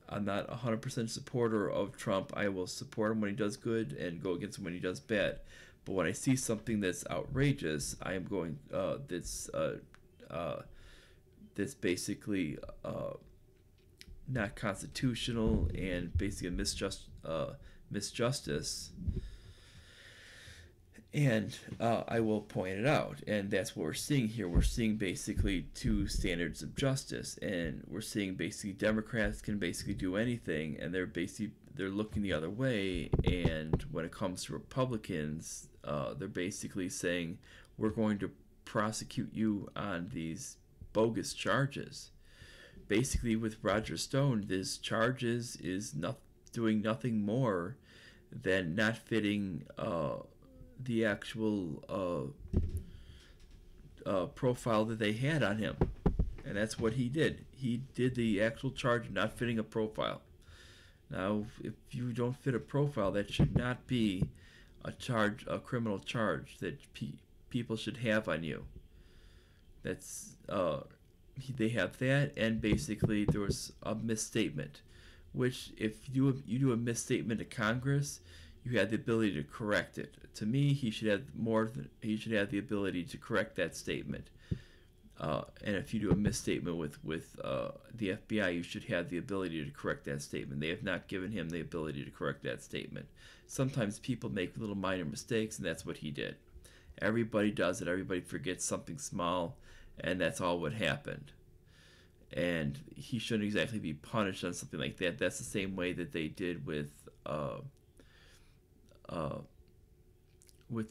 I'm not 100% supporter of Trump. I will support him when he does good and go against him when he does bad. But when I see something that's outrageous, I am going. That's basically not constitutional and basically misjustice, and I will point it out. And that's what we're seeing here. We're seeing basically two standards of justice, and we're seeing basically Democrats can basically do anything, and they're looking the other way. And when it comes to Republicans, they're basically saying, we're going to prosecute you on these bogus charges. Basically, with Roger Stone, this charges is doing nothing more than not fitting the actual profile that they had on him. And that's what he did. He did the actual charge not fitting a profile. Now, if you don't fit a profile, that should not be a criminal charge that people should have on you. That's they have that, and basically there was a misstatement, which if you do a misstatement to Congress, you have the ability to correct it. To me, he should have the ability to correct that statement. And if you do a misstatement with the FBI, you should have the ability to correct that statement. They have not given him the ability to correct that statement. Sometimes people make little minor mistakes, and that's what he did. Everybody does it. Everybody forgets something small, and that's all what happened. And he shouldn't exactly be punished on something like that. That's the same way that they did with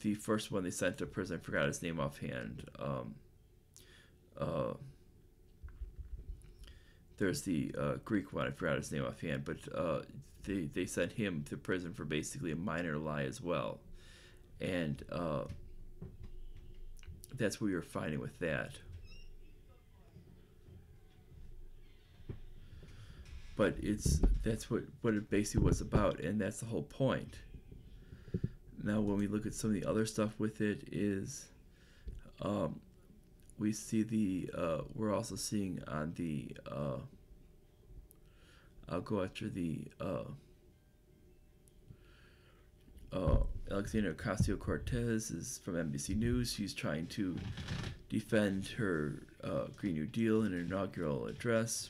the first one they sent to prison. I forgot his name offhand. There's the Greek one. I forgot his name offhand, but they sent him to prison for basically a minor lie as well, and that's what we were finding with that. But that's what it basically was about, and that's the whole point. Now, when we look at some of the other stuff with it, is we see we're also seeing on the I'll go after the Alexandria Ocasio-Cortez is from NBC News. She's trying to defend her Green New Deal in her inaugural address,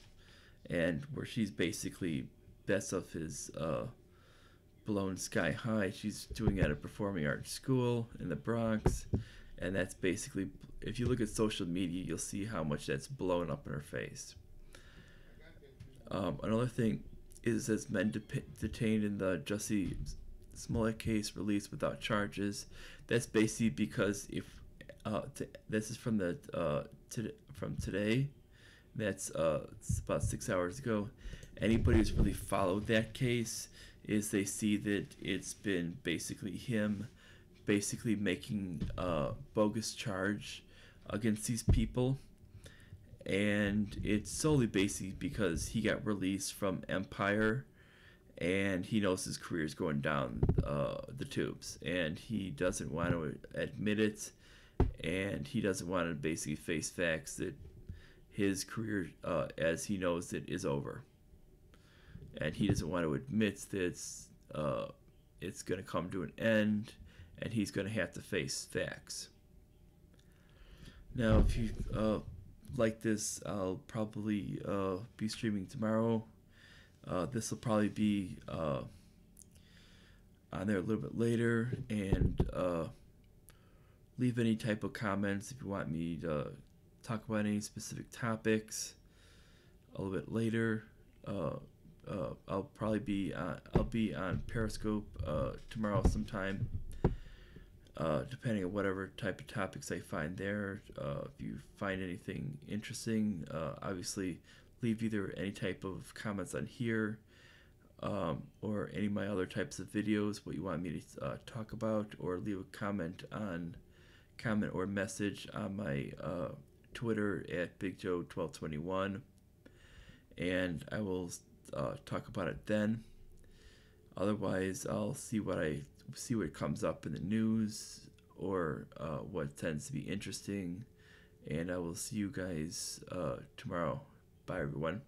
and where she's basically best of his blown sky high. She's doing it at a performing arts school in the Bronx, and that's basically, if you look at social media, you'll see how much that's blown up in her face. Another thing is, as men detained in the Jussie Smollett case released without charges. That's basically because if this is from from today. That's it's about 6 hours ago. Anybody who's really followed that case is they see that it's been basically him making a bogus charge against these people, and it's solely basically because he got released from Empire and he knows his career is going down the tubes, and he doesn't want to admit it, and he doesn't want to basically face facts that his career, as he knows it, is over, and he doesn't want to admit that it's going to come to an end, and he's going to have to face facts. Now, if you like this, I'll probably be streaming tomorrow. This will probably be on there a little bit later, and leave any type of comments if you want me to talk about any specific topics a little bit later. I'll probably be on Periscope tomorrow sometime, depending on whatever type of topics I find there. If you find anything interesting, obviously leave either any type of comments on here, or any of my other types of videos, what you want me to talk about, or leave a comment or message on my Twitter at BigJoe1221, and I will talk about it then. Otherwise, I'll see what comes up in the news, or what tends to be interesting, and I will see you guys tomorrow. Bye, everyone.